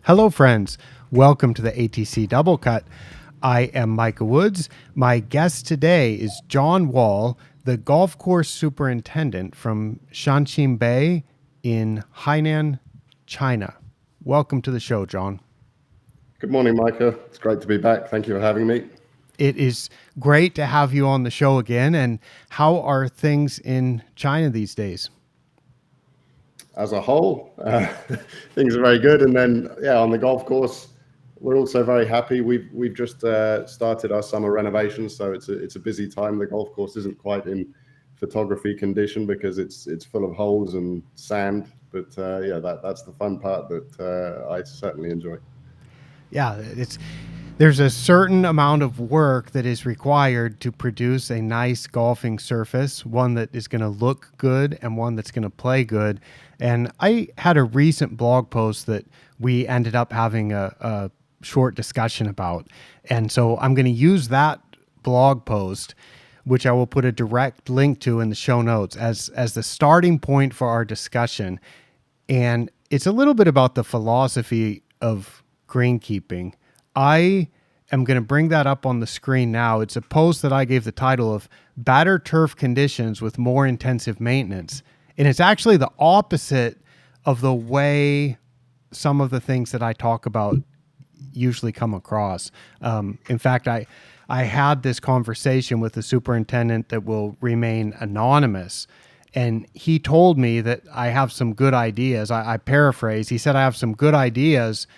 Hello, friends. Welcome to the ATC Double Cut. I am Micah Woods. My guest today is Jon Wall, the golf course superintendent from Shanqin Bay in Hainan, China. Welcome to the show, Jon. Good morning, Micah. It's great to be back. Thank you for having me. It is great to have you on the show again. And how are things in China these days? As a whole, things are very good. And then, on the golf course, we're also very happy. We've just started our summer renovations, so it's a busy time. The golf course isn't quite in photography condition because it's full of holes and sand. But that's the fun part that I certainly enjoy. Yeah, there's a certain amount of work that is required to produce a nice golfing surface, one that is going to look good and one that's going to play good. And I had a recent blog post that we ended up having a short discussion about. And so I'm going to use that blog post, which I will put a direct link to in the show notes as the starting point for our discussion. And it's a little bit about the philosophy of greenkeeping. I am going to bring that up on the screen now. It's a post that I gave the title of Better Turf Conditions with More Intensive Maintenance. And it's actually the opposite of the way some of the things that I talk about usually come across. In fact, I had this conversation with the superintendent that will remain anonymous. And he told me that I have some good ideas. I paraphrase. He said, I have some good ideas,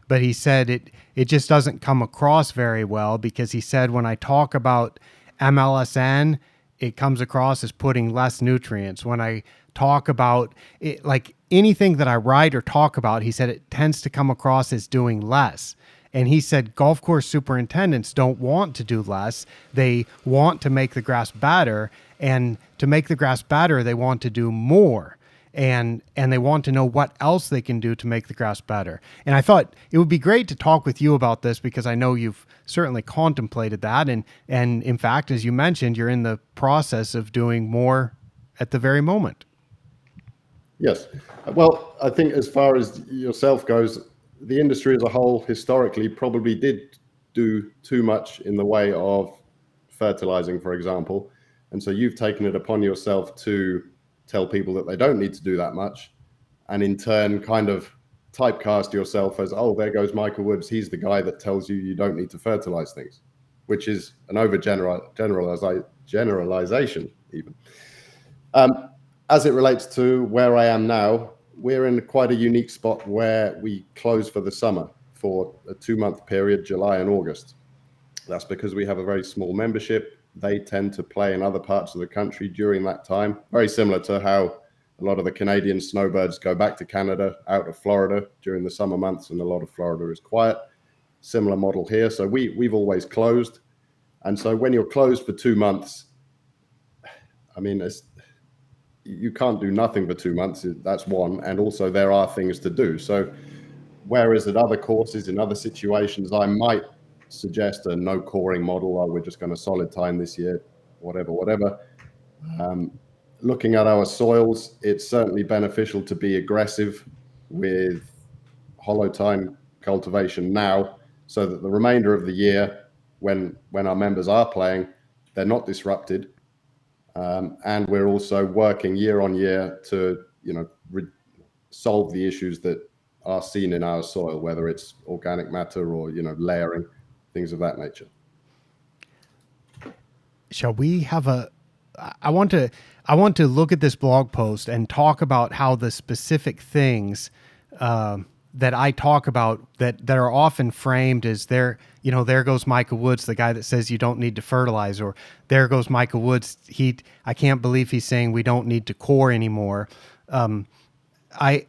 but he said it just doesn't come across very well because he said when I talk about MLSN, it comes across as putting less nutrients. When I talk about it, like anything that I write or talk about, he said it tends to come across as doing less. And he said golf course superintendents don't want to do less. They want to make the grass better. And to make the grass better, they want to do more. And they want to know what else they can do to make the grass better. And I thought it would be great to talk with you about this because I know you've certainly contemplated that. And in fact, as you mentioned, you're in the process of doing more at the very moment. Yes. Well, I think as far as yourself goes, the industry as a whole historically probably did do too much in the way of fertilizing, for example. And so you've taken it upon yourself to tell people that they don't need to do that much, and in turn kind of typecast yourself as, oh, there goes Michael Woods. He's the guy that tells you don't need to fertilize things, which is an generalization even. As it relates to where I am now, we're in quite a unique spot where we close for the summer for a 2-month period, July and August. That's because we have a very small membership. They tend to play in other parts of the country during that time, very similar to how a lot of the Canadian snowbirds go back to Canada out of Florida during the summer months, and a lot of Florida is quiet. Similar model here. So we've always closed. And so when you're closed for 2 months, I mean, you can't do nothing for 2 months. That's one. And also there are things to do. So whereas at other courses, in other situations, I might suggest a no coring model, or we're just going to solid time this year, whatever. Looking at our soils, it's certainly beneficial to be aggressive with hollow time cultivation now, so that the remainder of the year, when our members are playing, they're not disrupted. And we're also working year on year to, solve the issues that are seen in our soil, whether it's organic matter or, layering, things of that nature. Shall we have I want to look at this blog post and talk about how the specific things that I talk about that are often framed as there goes Michael Woods, the guy that says you don't need to fertilize, or there goes Michael Woods. I can't believe he's saying we don't need to core anymore. I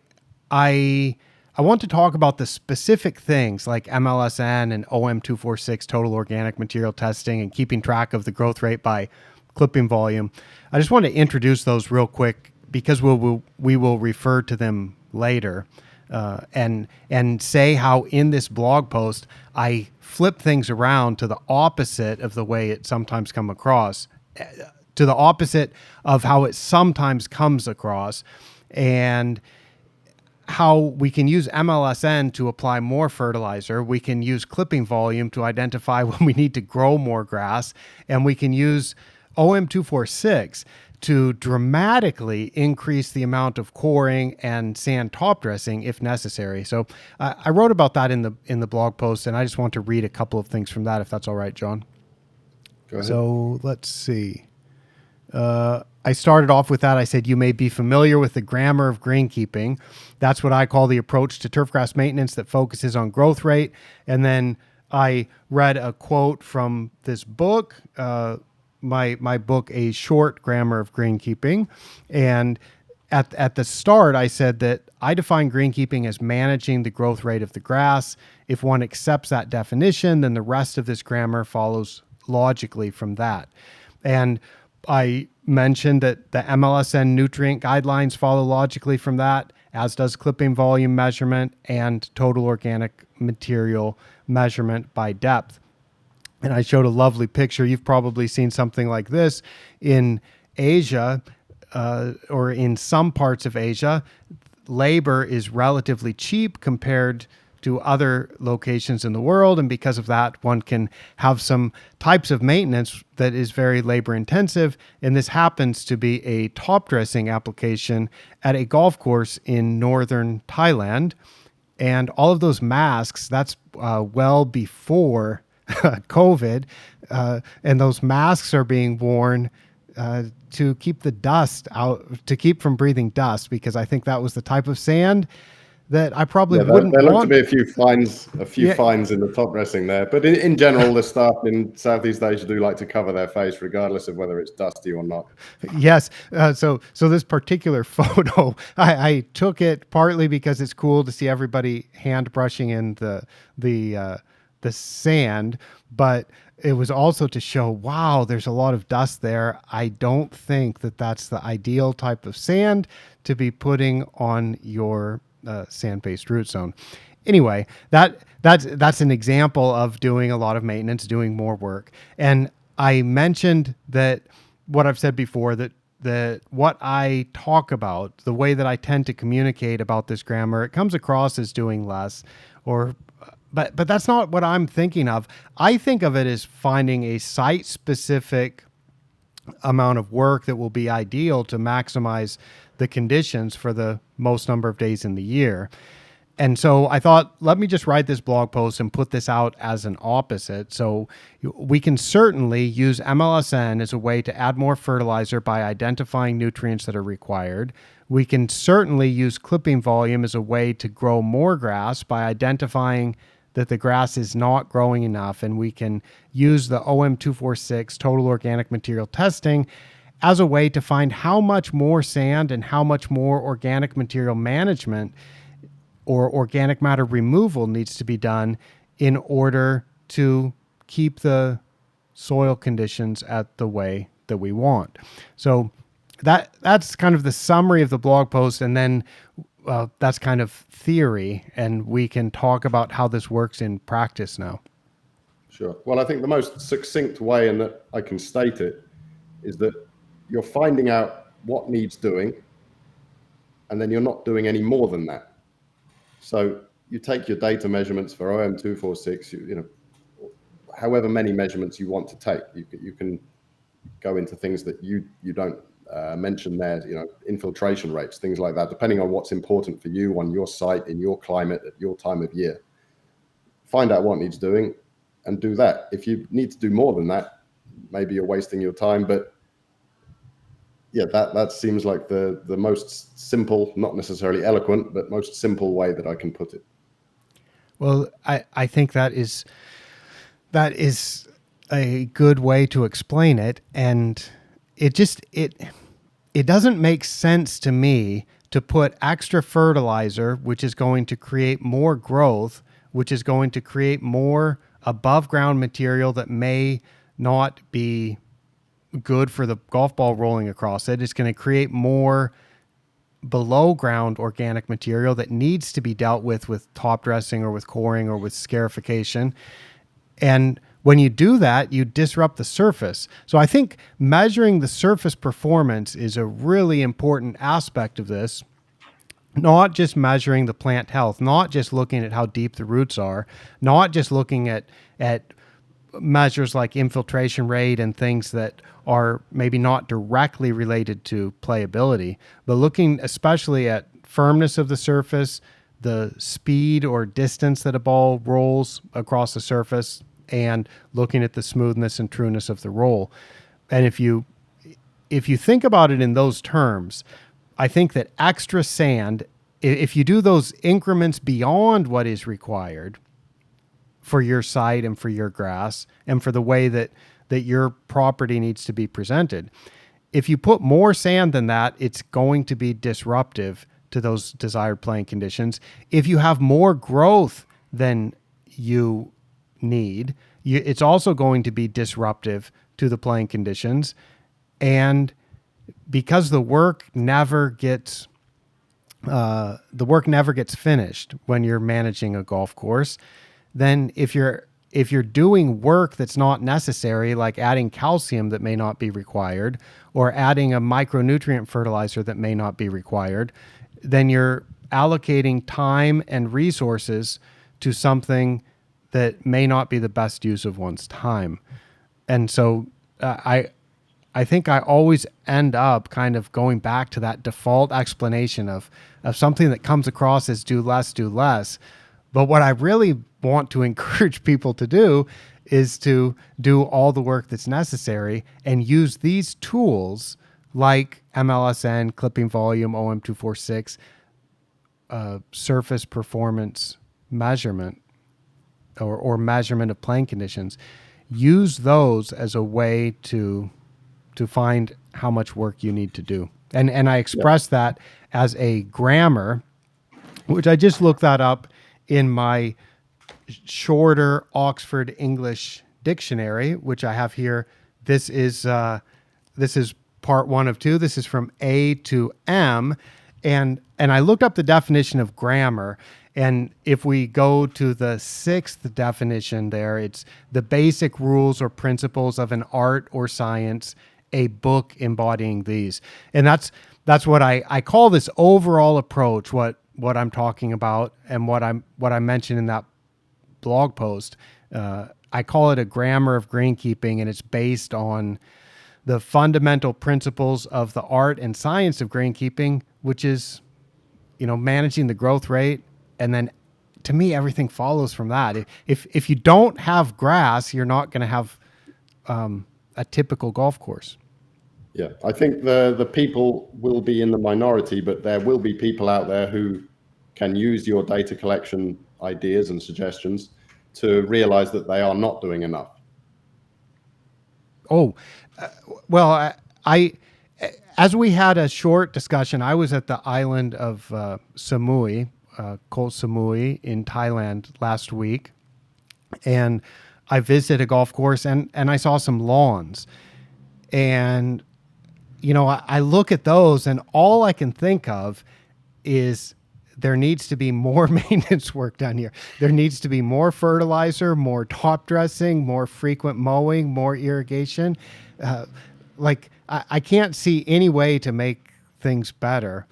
want to talk about the specific things like MLSN and OM246 total organic material testing and keeping track of the growth rate by clipping volume. I just want to introduce those real quick because we will refer to them later. And say how in this blog post I flip things around to the opposite of the way it sometimes come across, to the opposite of how it sometimes comes across, and how we can use MLSN to apply more fertilizer. We can use clipping volume to identify when we need to grow more grass. And we can use OM246 to dramatically increase the amount of coring and sand top dressing if necessary. So I wrote about that in the blog post, and I just want to read a couple of things from that, if that's all right, John. Go ahead. So let's see. I started off with that. I said, you may be familiar with the grammar of greenkeeping. That's what I call the approach to turfgrass maintenance that focuses on growth rate. And then I read a quote from this book, my book, A Short Grammar of Greenkeeping. And at the start, I said that I define greenkeeping as managing the growth rate of the grass. If one accepts that definition, then the rest of this grammar follows logically from that. And I mentioned that the MLSN nutrient guidelines follow logically from that, as does clipping volume measurement and total organic material measurement by depth. And I showed a lovely picture. You've probably seen something like this in Asia, or in some parts of Asia. Labor is relatively cheap compared to other locations in the world. And because of that, one can have some types of maintenance that is very labor intensive. And this happens to be a top dressing application at a golf course in northern Thailand. And all of those masks, that's well before COVID. And those masks are being worn to keep the dust out, to keep from breathing dust, because I think that was the type of sand that I probably wouldn't there want. look to be a few fines in the top dressing there. But in general, the staff in Southeast Asia do like to cover their face, regardless of whether it's dusty or not. Yes. So this particular photo, I took it partly because it's cool to see everybody hand brushing in the sand, but it was also to show, wow, there's a lot of dust there. I don't think that that's the ideal type of sand to be putting on your sand-based root zone. Anyway, that's an example of doing a lot of maintenance, doing more work. And I mentioned that what I've said before, that what I talk about, the way that I tend to communicate about this grammar, it comes across as doing less, but that's not what I'm thinking of. I think of it as finding a site-specific amount of work that will be ideal to maximize the conditions for the most number of days in the year. And so I thought, let me just write this blog post and put this out as an opposite. So we can certainly use MLSN as a way to add more fertilizer by identifying nutrients that are required. We can certainly use clipping volume as a way to grow more grass by identifying that the grass is not growing enough. And we can use the OM246 total organic material testing as a way to find how much more sand and how much more organic material management or organic matter removal needs to be done in order to keep the soil conditions at the way that we want. So that's kind of the summary of the blog post. And then that's kind of theory, and we can talk about how this works in practice now. Sure. Well, I think the most succinct way in that I can state it is that you're finding out what needs doing, and then you're not doing any more than that. So you take your data measurements for OM246, you know, however many measurements you want to take. You can go into things that you don't mention there, you know, infiltration rates, things like that, depending on what's important for you on your site, in your climate, at your time of year. Find out what needs doing and do that. If you need to do more than that, maybe you're wasting your time, but yeah, that seems like the most simple, not necessarily eloquent, but most simple way that I can put it. Well, I think that is a good way to explain it. And it doesn't make sense to me to put extra fertilizer, which is going to create more growth, which is going to create more above ground material that may not be good for the golf ball rolling across it. It's going to create more below ground organic material that needs to be dealt with top dressing or with coring or with scarification. And when you do that, you disrupt the surface. So I think measuring the surface performance is a really important aspect of this. not just measuring the plant health, not just looking at how deep the roots are, not just looking at measures like infiltration rate and things that are maybe not directly related to playability, but looking especially at firmness of the surface, the speed or distance that a ball rolls across the surface, and looking at the smoothness and trueness of the roll. And if you think about it in those terms, I think that extra sand, if you do those increments beyond what is required for your site and for your grass and for the way that your property needs to be presented, if you put more sand than that, it's going to be disruptive to those desired playing conditions. If you have more growth than you need, it's also going to be disruptive to the playing conditions. And because the work never gets finished when you're managing a golf course, then if you're doing work that's not necessary, like adding calcium that may not be required, or adding a micronutrient fertilizer that may not be required, then you're allocating time and resources to something that may not be the best use of one's time. And so I think I always end up kind of going back to that default explanation of something that comes across as do less, do less. But what I really want to encourage people to do is to do all the work that's necessary and use these tools like MLSN, clipping volume, OM246, surface performance measurement or measurement of playing conditions. Use those as a way to find how much work you need to do. And I express that as a grammar, which I just looked that up in my shorter Oxford English dictionary, which I have here. This is part 1 of 2. This is from A to M. And I looked up the definition of grammar. And if we go to the 6th definition there, it's the basic rules or principles of an art or science, a book embodying these. And that's what I call this overall approach, what I'm talking about and what I mentioned in that blog post. I call it a grammar of greenkeeping, and it's based on the fundamental principles of the art and science of greenkeeping, which is, managing the growth rate. And then to me, everything follows from that. If you don't have grass, you're not going to have a typical golf course. Yeah, I think the people will be in the minority, but there will be people out there who can use your data collection ideas and suggestions to realize that they are not doing enough. Oh, well, I as we had a short discussion, I was at the island of Samui, Koh Samui in Thailand last week, and I visited a golf course and I saw some lawns. And, I look at those and all I can think of is there needs to be more maintenance work done here. There needs to be more fertilizer, more top dressing, more frequent mowing, more irrigation. I can't see any way to make things better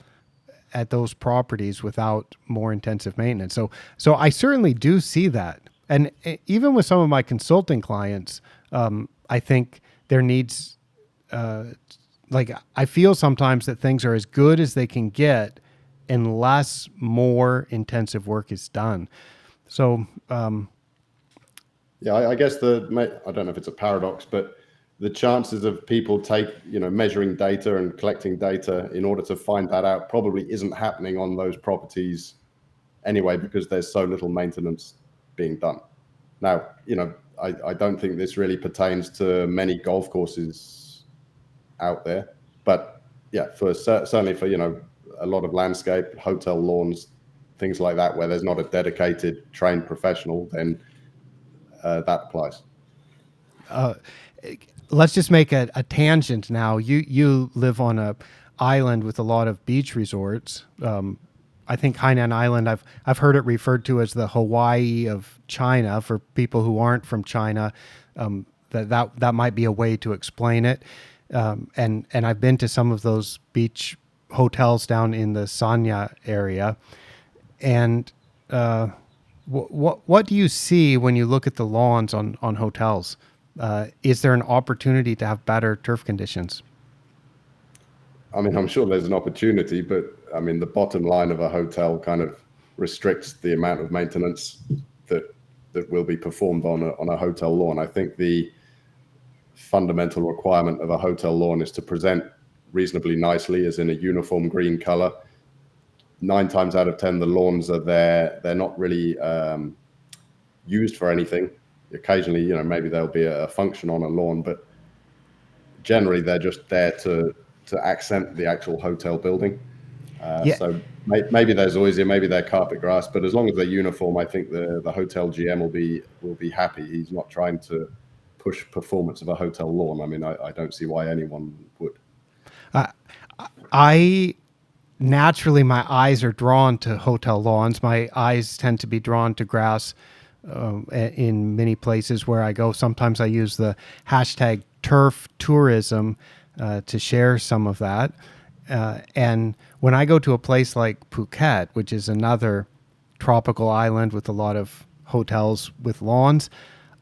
at those properties without more intensive maintenance. So I certainly do see that. And even with some of my consulting clients, I think there needs, I feel sometimes that things are as good as they can get unless more intensive work is done. So, yeah, I guess I don't know if it's a paradox, but the chances of people measuring data and collecting data in order to find that out probably isn't happening on those properties anyway, because there's so little maintenance being done. Now, I don't think this really pertains to many golf courses out there, but yeah, certainly for, a lot of landscape, hotel lawns, things like that, where there's not a dedicated trained professional, then that applies. Let's just make a tangent now. You live on a island with a lot of beach resorts. I think Hainan Island, I've heard it referred to as the Hawaii of China for people who aren't from China. That might be a way to explain it. And I've been to some of those beach hotels down in the Sanya area. And what do you see when you look at the lawns on hotels? Is there an opportunity to have better turf conditions? I mean, I'm sure there's an opportunity, but I mean, the bottom line of a hotel kind of restricts the amount of maintenance that will be performed on a hotel lawn. I think the fundamental requirement of a hotel lawn is to present reasonably nicely, as in a uniform green color. 9 times out of 10, the lawns are there. They're not really used for anything. Occasionally, maybe there'll be a function on a lawn, but generally they're just there to accent the actual hotel building. Yeah, So maybe they're zoysia, maybe they're carpet grass, but as long as they're uniform, I think the hotel GM will be happy. He's not trying to push performance of a hotel lawn. I mean, I don't see why anyone would. I naturally my eyes are drawn to hotel lawns. My eyes tend to be drawn to grass in many places where I go. Sometimes I use the hashtag turf tourism to share some of that. And when I go to a place like Phuket, which is another tropical island with a lot of hotels with lawns,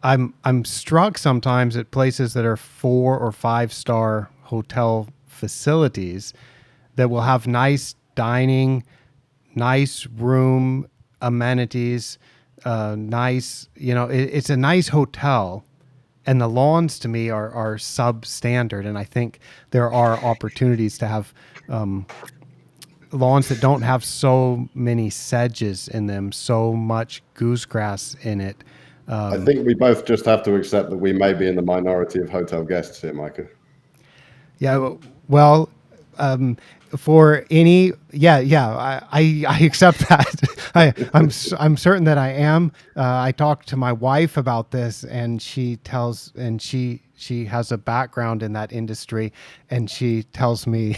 I'm struck sometimes at places that are 4 or 5 star hotel facilities that will have nice dining, nice room amenities, nice, it's a nice hotel. And the lawns to me are substandard. And I think there are opportunities to have lawns that don't have so many sedges in them, so much goosegrass in it. I think we both just have to accept that we may be in the minority of hotel guests here, Micah. Yeah, well, for any, yeah, I accept that. I'm certain that I am. I talked to my wife about this, and she has a background in that industry, and she tells me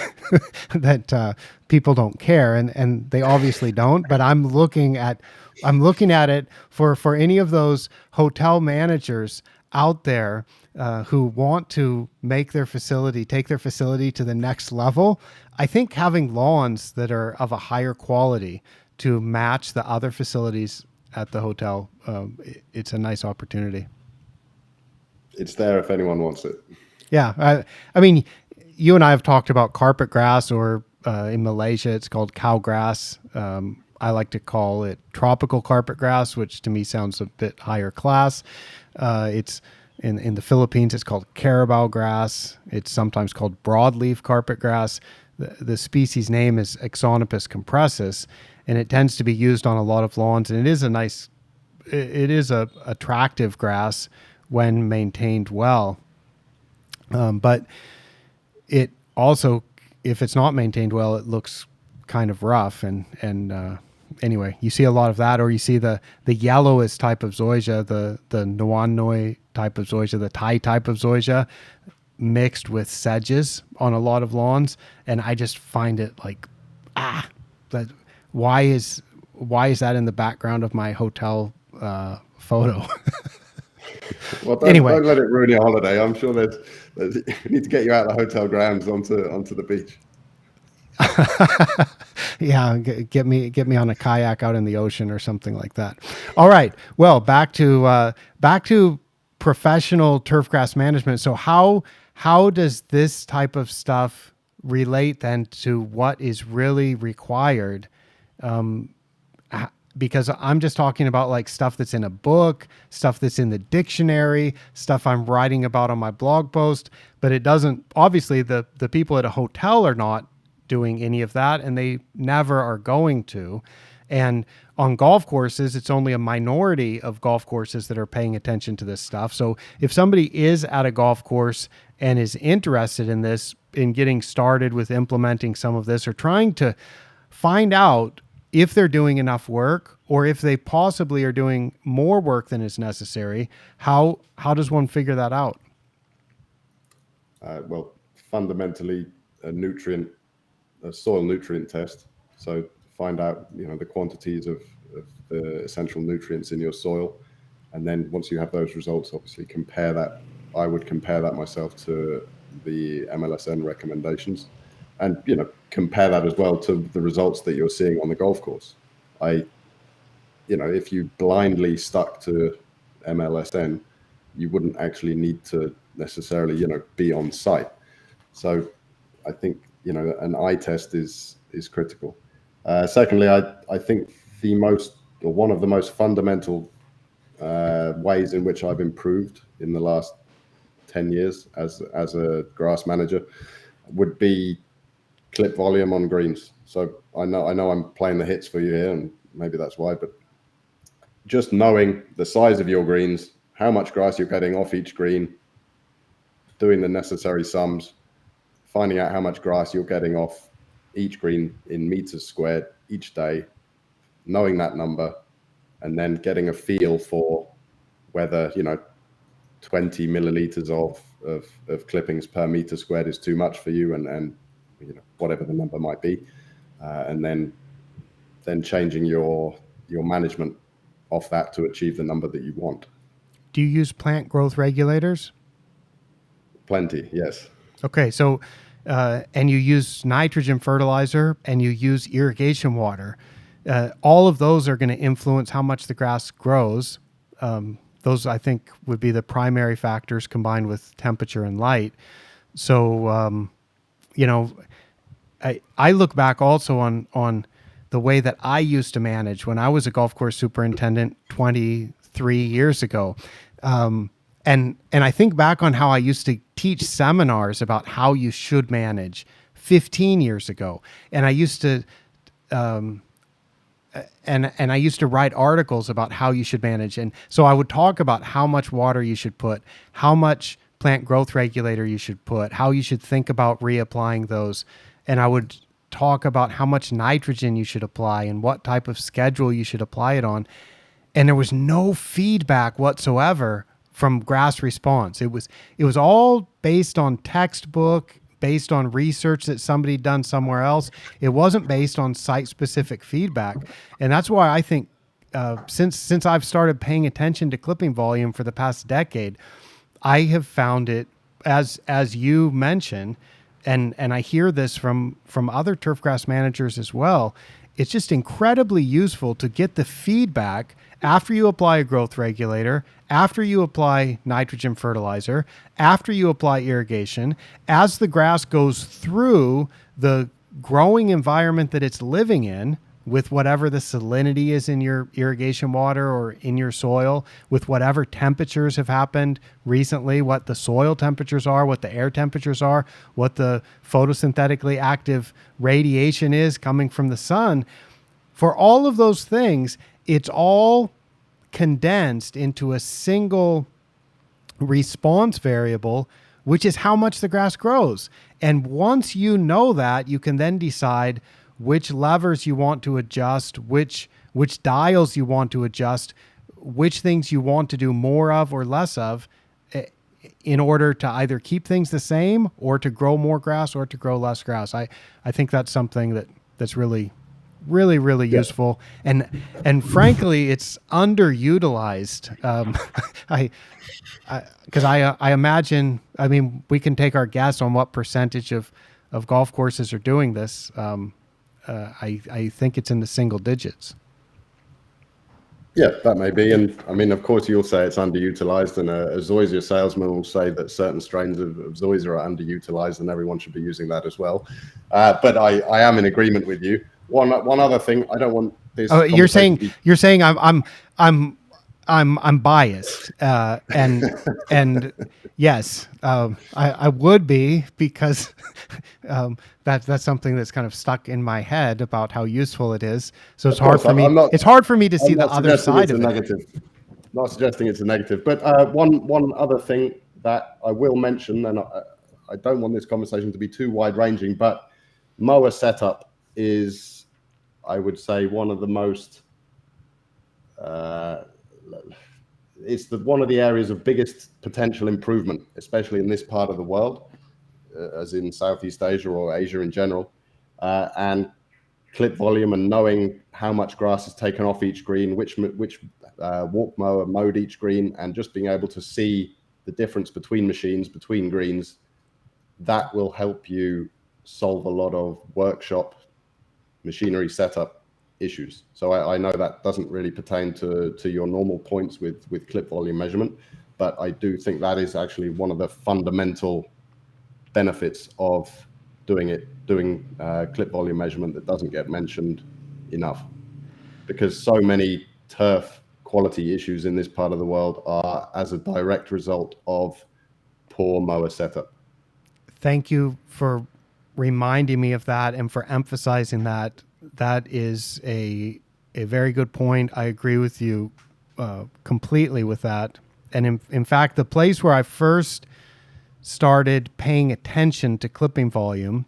that people don't care, and they obviously don't. But I'm looking at it for any of those hotel managers out there who want to take their facility to the next level. I think having lawns that are of a higher quality to match the other facilities at the hotel, it's a nice opportunity. It's there if anyone wants it. Yeah, I mean, you and I have talked about carpet grass, or in Malaysia, it's called cow grass. I like to call it tropical carpet grass, which to me sounds a bit higher class. It's in the Philippines, it's called carabao grass. It's sometimes called broadleaf carpet grass. The species name is Exonopus compressus, and it tends to be used on a lot of lawns. And it is a attractive grass when maintained well. But it also, if it's not maintained well, it looks kind of rough. And anyway, you see a lot of that, or you see the yellowest type of zoysia, the Nuan Noi type of zoysia, the Thai type of zoysia, mixed with sedges on a lot of lawns. And I just find it like, that why is that in the background of my hotel photo? Well, Anyway, don't let it ruin your holiday. I'm sure we need to get you out of the hotel grounds onto the beach. yeah, get me on a kayak out in the ocean or something like that. All right. Well, back to professional turfgrass management. So how does this type of stuff relate then to what is really required? Because I'm just talking about like stuff that's in a book, stuff that's in the dictionary, stuff I'm writing about on my blog post, but it doesn't, obviously the people at a hotel are not doing any of that, and they never are going to. And on golf courses, it's only a minority of golf courses that are paying attention to this stuff. So if somebody is at a golf course and is interested in this, in getting started with implementing some of this, or trying to find out if they're doing enough work, or if they possibly are doing more work than is necessary, how does one figure that out? Well, fundamentally, a soil nutrient test. So find out the quantities of the essential nutrients in your soil, and then once you have those results, obviously compare that. I would compare that myself to the MLSN recommendations, and compare that as well to the results that you're seeing on the golf course. If you blindly stuck to MLSN, you wouldn't actually need to necessarily, be on site. So I think, an eye test is critical. Secondly, I think one of the most fundamental ways in which I've improved in the last 10 years as a grass manager would be clip volume on greens. So I know I'm playing the hits for you here, and maybe that's why, but just knowing the size of your greens, how much grass you're getting off each green, doing the necessary sums, finding out how much grass you're getting off each green in meters squared each day, knowing that number, and then getting a feel for whether 20 milliliters of clippings per meter squared is too much for you, and whatever the number might be, and then changing your management off that to achieve the number that you want. Do you use plant growth regulators? Plenty, yes. Okay, so and you use nitrogen fertilizer and you use irrigation water. All of those are going to influence how much the grass grows. Those, I think, would be the primary factors combined with temperature and light. So, I look back also on the way that I used to manage when I was a golf course superintendent 23 years ago. And I think back on how I used to teach seminars about how you should manage 15 years ago. And I used to and I used to write articles about how you should manage. And so I would talk about how much water you should put, how much plant growth regulator you should put, how you should think about reapplying those. And I would talk about how much nitrogen you should apply and what type of schedule you should apply it on. And there was no feedback whatsoever from grass response. It was all based on textbook, based on research that somebody had done somewhere else. It wasn't based on site-specific feedback. And that's why I think since I've started paying attention to clipping volume for the past decade, I have found it, as you mentioned, and I hear this from other turfgrass managers as well, it's just incredibly useful to get the feedback after you apply a growth regulator, after you apply nitrogen fertilizer, after you apply irrigation, as the grass goes through the growing environment that it's living in, with whatever the salinity is in your irrigation water or in your soil, with whatever temperatures have happened recently, what the soil temperatures are, what the air temperatures are, what the photosynthetically active radiation is coming from the sun. For all of those things, it's all condensed into a single response variable, which is how much the grass grows. And once you know that, you can then decide which levers you want to adjust, which dials you want to adjust, which things you want to do more of or less of, in order to either keep things the same or to grow more grass or to grow less grass. I think that's something that's really useful, and frankly, it's underutilized. Because I imagine, I mean, we can take our guess on what percentage of golf courses are doing this. I think it's in the single digits. Yeah, that may be. And I mean, of course, you'll say it's underutilized, and a zoysia salesman will say that certain strains of zoysia are underutilized and everyone should be using that as well. But I am in agreement with you. One other thing, I don't want this. Oh, you're saying I'm biased, and yes, I would be, because that's something that's kind of stuck in my head about how useful it is. So it's hard for me. It's hard for me to see the other side of it. Not suggesting it's a negative, but one other thing that I will mention, and I don't want this conversation to be too wide ranging, but mower setup is, I would say, one of the most. It's one of the areas of biggest potential improvement, especially in this part of the world, as in Southeast Asia or Asia in general. And clip volume and knowing how much grass is taken off each green, which walk mower mowed each green, and just being able to see the difference between machines, between greens, that will help you solve a lot of workshop machinery setup issues. So I know that doesn't really pertain to your normal points with clip volume measurement, but I do think that is actually one of the fundamental benefits of doing clip volume measurement that doesn't get mentioned enough, because so many turf quality issues in this part of the world are as a direct result of poor mower setup. Thank you for reminding me of that and for emphasizing that. That is a very good point. I agree with you completely with that. And in fact, the place where I first started paying attention to clipping volume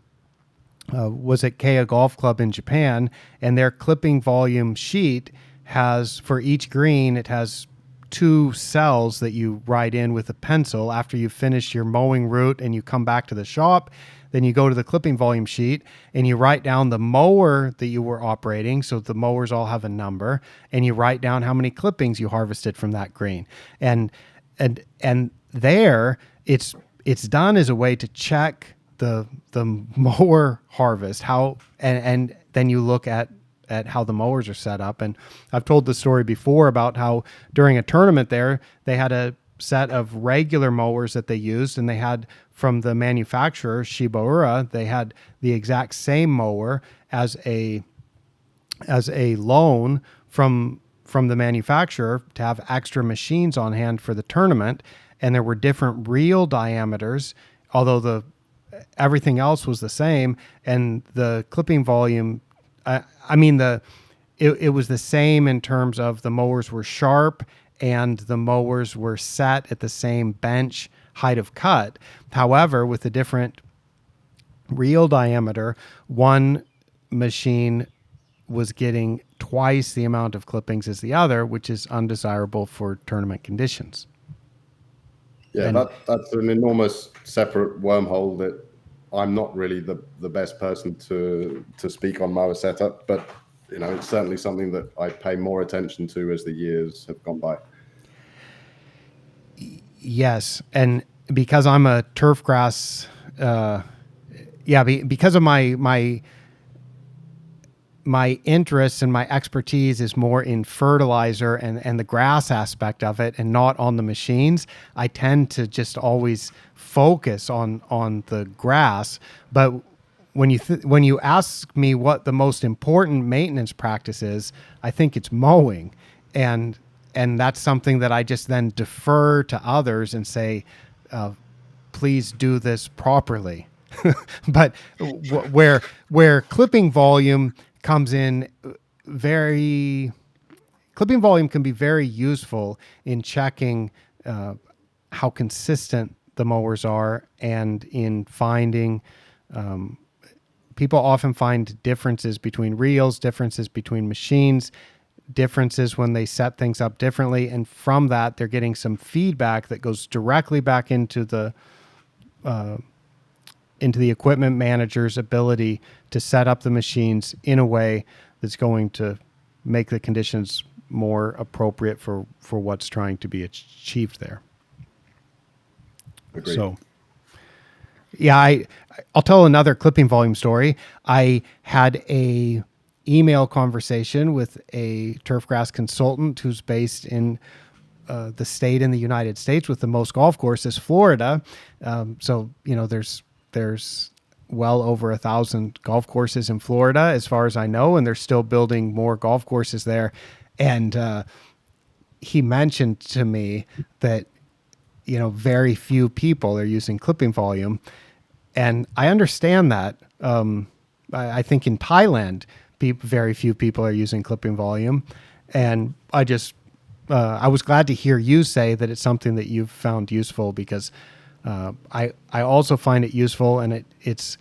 was at Kea Golf Club in Japan, and their clipping volume sheet has, for each green, it has 2 cells that you write in with a pencil after you finish your mowing route and you come back to the shop. Then you go to the clipping volume sheet and you write down the mower that you were operating. So the mowers all have a number, and you write down how many clippings you harvested from that green. And there it's done as a way to check the mower harvest, how and then you look at how the mowers are set up. And I've told the story before about how during a tournament there, they had a set of regular mowers that they used, and they had from the manufacturer Shibaura, they had the exact same mower as a loan from the manufacturer to have extra machines on hand for the tournament. And there were different reel diameters, although everything else was the same. And the clipping volume, it was the same in terms of the mowers were sharp and the mowers were set at the same bench height of cut. However, with a different reel diameter, one machine was getting twice the amount of clippings as the other, which is undesirable for tournament conditions. Yeah, that's an enormous separate wormhole that I'm not really the best person to speak on mower setup, but it's certainly something that I pay more attention to as the years have gone by. Yes, and because I'm a turf grass, because of my interests and my expertise is more in fertilizer and the grass aspect of it, and not on the machines, I tend to just always focus on the grass. But when you ask me what the most important maintenance practice is, I think it's mowing, and that's something that I just then defer to others and say, please do this properly. But where clipping volume comes in, clipping volume can be very useful in checking how consistent the mowers are, and in finding people often find differences between reels, differences between machines, differences when they set things up differently, and from that they're getting some feedback that goes directly back into the equipment manager's ability to set up the machines in a way that's going to make the conditions more appropriate for what's trying to be achieved there. Agreed. So, yeah, I'll tell another clipping volume story. I had a email conversation with a turfgrass consultant who's based in the state in the United States with the most golf courses, Florida. So there's well over 1,000 golf courses in Florida, as far as I know, and they're still building more golf courses there. And he mentioned to me that very few people are using clipping volume, and I understand that. I think in Thailand, very few people are using clipping volume, and I was glad to hear you say that it's something that you've found useful, because I also find it useful, and it's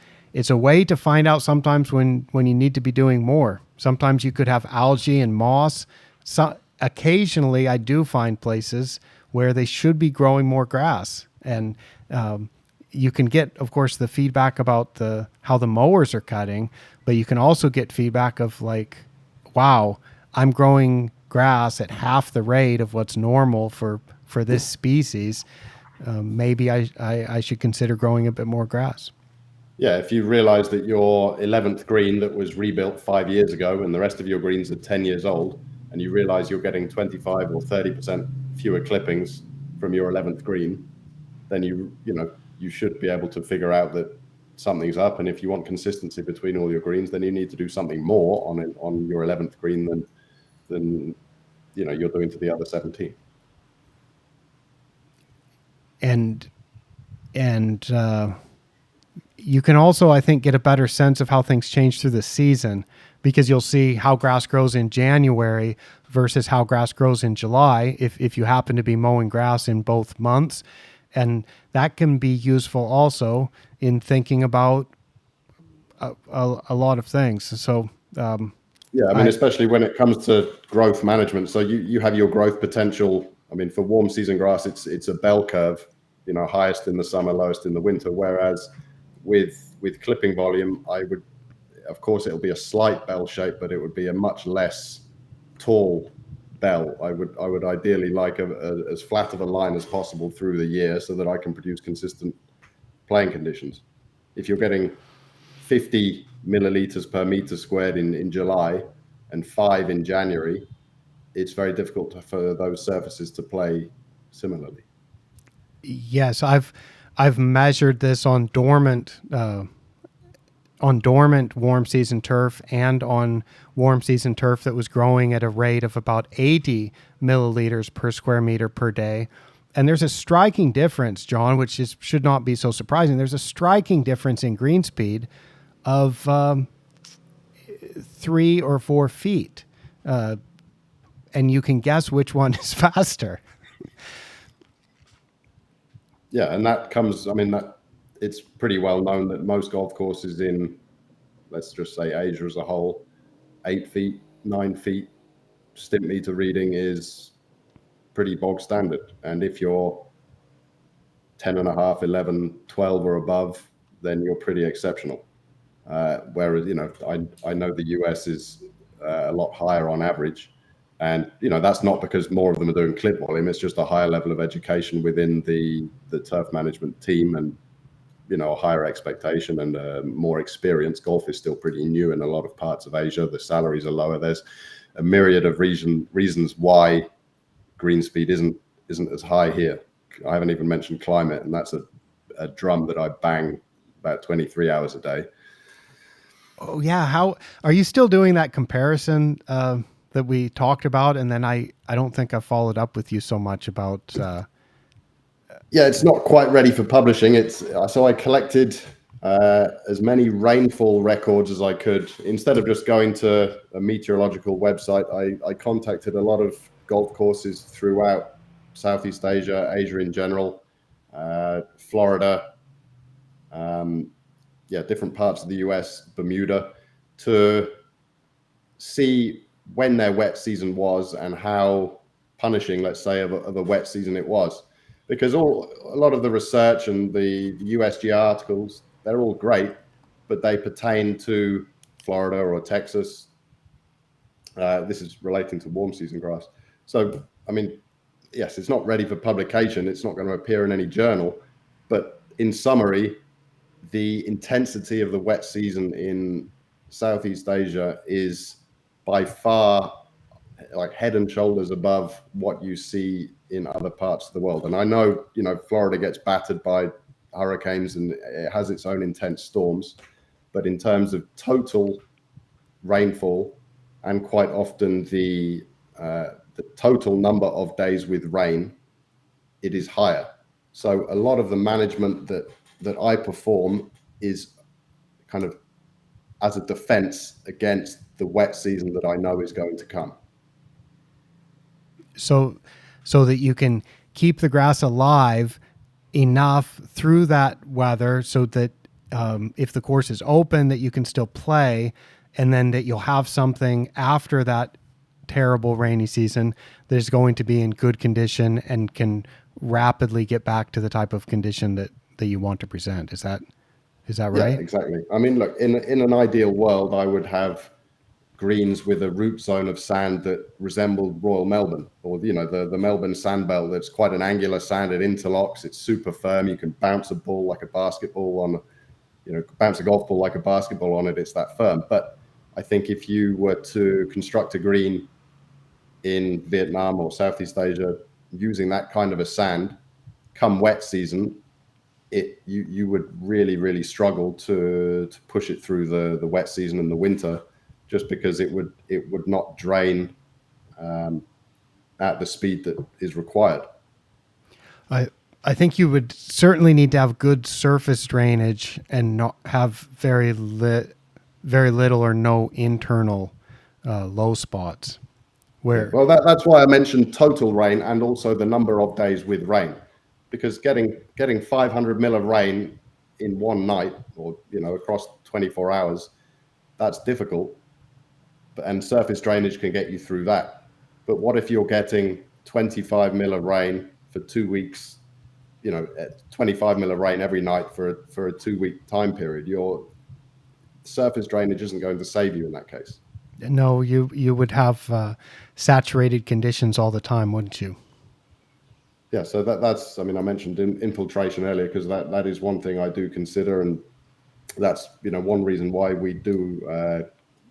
a way to find out sometimes when you need to be doing more. Sometimes you could have algae and moss. So occasionally I do find places where they should be growing more grass, and you can get, of course, the feedback about how the mowers are cutting, but you can also get feedback of like, wow, I'm growing grass at half the rate of what's normal for this species. Maybe I should consider growing a bit more grass. Yeah, if you realize that your 11th green that was rebuilt 5 years ago and the rest of your greens are 10 years old, and you realize you're getting 25 or 30% fewer clippings from your 11th green, then you should be able to figure out that something's up. And if you want consistency between all your greens, then you need to do something more on your 11th green than you're doing to the other 17. And you can also, I think, get a better sense of how things change through the season, because you'll see how grass grows in January versus how grass grows in July if you happen to be mowing grass in both months. And that can be useful also in thinking about a lot of things. So, Yeah, I mean, especially when it comes to growth management. So you have your growth potential. I mean, for warm season grass, it's a bell curve, highest in the summer, lowest in the winter. Whereas with clipping volume, of course, it'll be a slight bell shape, but it would be a much less tall bell. I would ideally like as flat of a line as possible through the year so that I can produce consistent playing conditions. If you're getting 50 milliliters per meter squared in July and 5 in January, it's very difficult for those surfaces to play similarly. yes, I've measured this on dormant warm season turf and on warm season turf that was growing at a rate of about 80 milliliters per square meter per day. And there's a striking difference, John, which should not be so surprising. There's a striking difference in green speed of 3 or 4 feet. And you can guess which one is faster. Yeah, and that comes, I mean, that it's pretty well known that most golf courses in, let's just say Asia as a whole, 8 feet, 9 feet stimp meter reading is pretty bog standard. And if you're 10 and a half, 11, 12 or above, then you're pretty exceptional. Whereas, I know the US is a lot higher on average. And, that's not because more of them are doing clip volume. It's just a higher level of education within the turf management team and, a higher expectation and more experience. Golf is still pretty new in a lot of parts of Asia. The salaries are lower. There's a myriad of reasons why green speed isn't as high here. I haven't even mentioned climate, and that's a drum that I bang about 23 hours a day. Oh yeah, how are you still doing that comparison that we talked about? And then I don't think I followed up with you so much about. Yeah, it's not quite ready for publishing. So I collected as many rainfall records as I could. Instead of just going to a meteorological website, I contacted a lot of golf courses throughout Southeast Asia, Asia in general, Florida, different parts of the US, Bermuda, to see when their wet season was and how punishing, let's say, of a wet season it was. Because a lot of the research and the USG articles, they're all great, but they pertain to Florida or Texas. This is relating to warm season grass. So, I mean, yes, it's not ready for publication. It's not going to appear in any journal. But in summary, the intensity of the wet season in Southeast Asia is by far like head and shoulders above what you see in other parts of the world. And I know, Florida gets battered by hurricanes and it has its own intense storms, but in terms of total rainfall and quite often the total number of days with rain, it is higher. So a lot of the management that I perform is kind of as a defense against the wet season that I know is going to come. So that you can keep the grass alive enough through that weather, so that if the course is open, that you can still play, and then that you'll have something after that terrible rainy season that is going to be in good condition and can rapidly get back to the type of condition that you want to present. Is that right? Yeah, exactly. I mean, look, in an ideal world, I would have greens with a root zone of sand that resembled Royal Melbourne, or the Melbourne sand belt. That's quite an angular sand. It interlocks. It's super firm. You can bounce a ball like a basketball on bounce a golf ball like a basketball on it, it's that firm. But I think if you were to construct a green in Vietnam or Southeast Asia using that kind of a sand, come wet season, you would really struggle to push it through the wet season and the winter, just because it would not drain at the speed that is required. I think you would certainly need to have good surface drainage and not have very little or no internal low spots. Where Well, that's why I mentioned total rain and also the number of days with rain, because getting 500 mil of rain in one night, or across 24 hours, that's difficult. And surface drainage can get you through that. But what if you're getting 25 mil of rain for 2 weeks? 25 mil of rain every night for a 2-week time period. Your surface drainage isn't going to save you in that case. no, you would have saturated conditions all the time, wouldn't you? Yeah, so that's. I mean, I mentioned infiltration earlier because that is one thing I do consider, and that's one reason why we do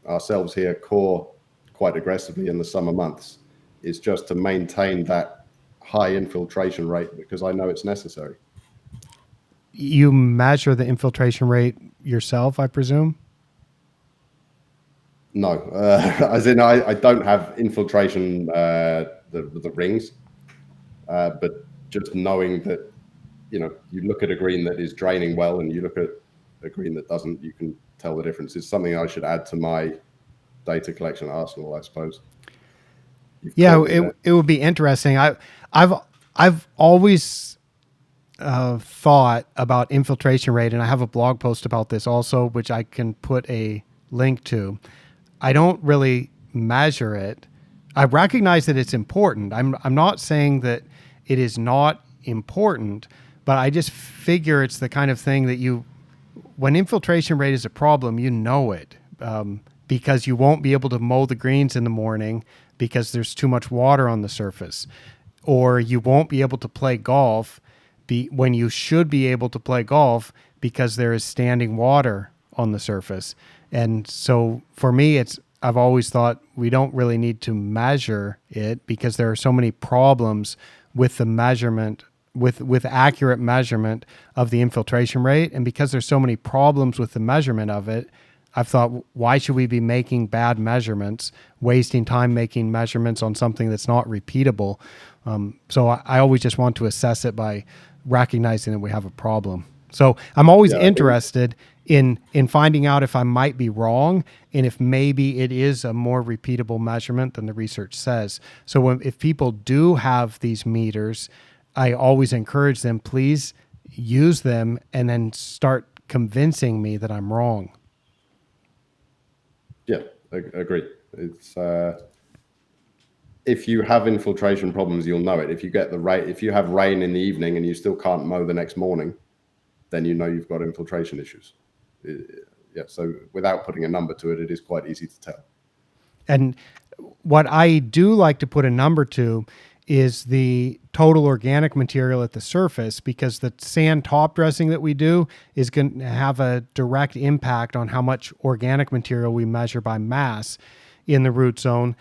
ourselves here core quite aggressively in the summer months, is just to maintain that high infiltration rate, because I know it's necessary. You measure the infiltration rate yourself, I presume? No, as in I don't have infiltration the rings, but just knowing that you look at a green that is draining well and you look at a green that doesn't, you can tell the difference. It's something I should add to my data collection arsenal, I suppose. Yeah, it would be interesting. I've always thought about infiltration rate, and I have a blog post about this also, which I can put a link to. I don't really measure it. I recognize that it's important. I'm not saying that it is not important, but I just figure it's the kind of thing that when infiltration rate is a problem, you know it, because you won't be able to mow the greens in the morning because there's too much water on the surface, or you won't be able to play golf when you should be able to play golf because there is standing water on the surface. And so for me, I've always thought we don't really need to measure it because there are so many problems with the measurement, with accurate measurement of the infiltration rate. And because there's so many problems with the measurement of it, I've thought, why should we be making bad measurements, wasting time making measurements on something that's not repeatable? So I always just want to assess it by recognizing that we have a problem. So I'm always interested in finding out if I might be wrong and if maybe it is a more repeatable measurement than the research says. So if people do have these meters, I always encourage them, please use them and then start convincing me that I'm wrong. Yeah, agree. It's if you have infiltration problems, you'll know it. If you get if you have rain in the evening and you still can't mow the next morning, then you've got infiltration issues. Yeah, so without putting a number to it, it is quite easy to tell. And what I do like to put a number to is the total organic material at the surface, because the sand top dressing that we do is going to have a direct impact on how much organic material we measure by mass in the root zone.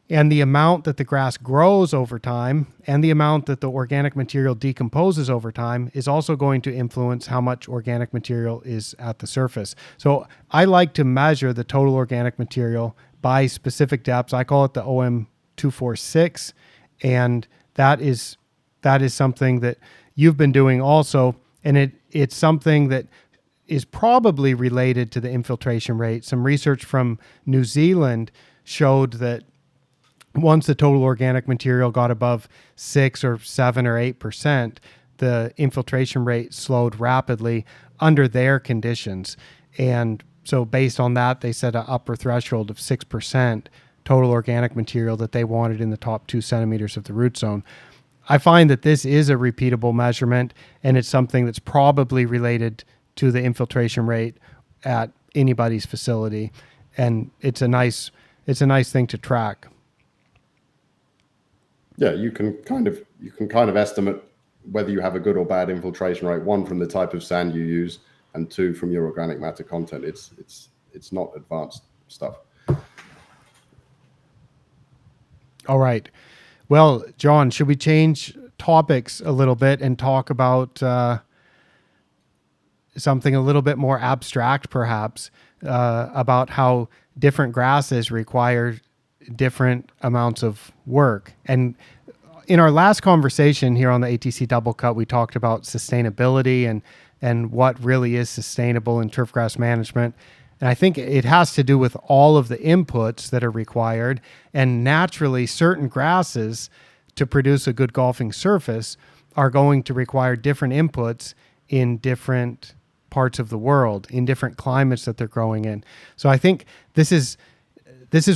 And the amount that the grass grows over time and the amount that the organic material decomposes over time is also going to influence how much organic material is at the surface. So I like to measure the total organic material by specific depths. I call it the OM 246. And that is something that you've been doing also. And it's something that is probably related to the infiltration rate. Some research from New Zealand showed that once the total organic material got above 6 or 7 or 8%, the infiltration rate slowed rapidly under their conditions. And so based on that, they set an upper threshold of 6% total organic material that they wanted in the top 2 centimeters of the root zone. I find that this is a repeatable measurement, and it's something that's probably related to the infiltration rate at anybody's facility. And it's a nice thing to track. Yeah, you can kind of estimate whether you have a good or bad infiltration rate, one from the type of sand you use, and 2 from your organic matter content. It's not advanced stuff. All right. Well, Jon, should we change topics a little bit and talk about something a little bit more abstract, perhaps, about how different grasses require different amounts of work? And in our last conversation here on the ATC Double Cut, we talked about sustainability and what really is sustainable in turfgrass management. And I think it has to do with all of the inputs that are required. And naturally, certain grasses to produce a good golfing surface are going to require different inputs in different parts of the world, in different climates that they're growing in. So I think this is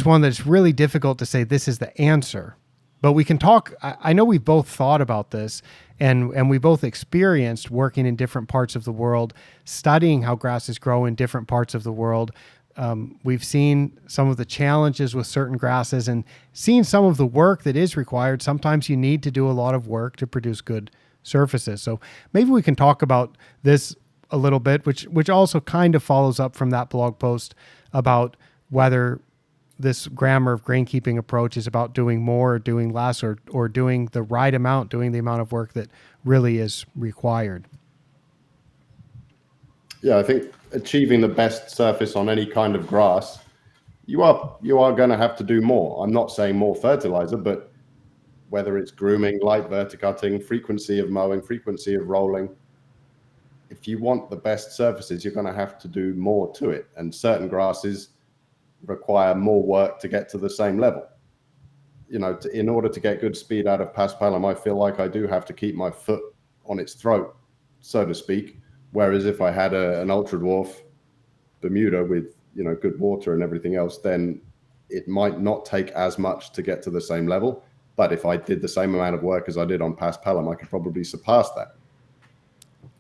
one that's really difficult to say this is the answer. But we can talk. I know we've both thought about this, and we both experienced working in different parts of the world, studying how grasses grow in different parts of the world. We've seen some of the challenges with certain grasses and seen some of the work that is required. Sometimes you need to do a lot of work to produce good surfaces. So maybe we can talk about this a little bit, which also kind of follows up from that blog post about whether this grammar of grainkeeping approach is about doing more or doing less, or doing the right amount, doing the amount of work that really is required. Yeah, I think achieving the best surface on any kind of grass, you are going to have to do more. I'm not saying more fertilizer, but whether it's grooming, light verticutting, frequency of mowing, frequency of rolling, if you want the best surfaces, you're going to have to do more to it. And certain grasses require more work to get to the same level. In order to get good speed out of paspalum, I feel like I do have to keep my foot on its throat, so to speak. Whereas if I had an ultra dwarf Bermuda with good water and everything else, then it might not take as much to get to the same level. But if I did the same amount of work as I did on paspalum, I could probably surpass that.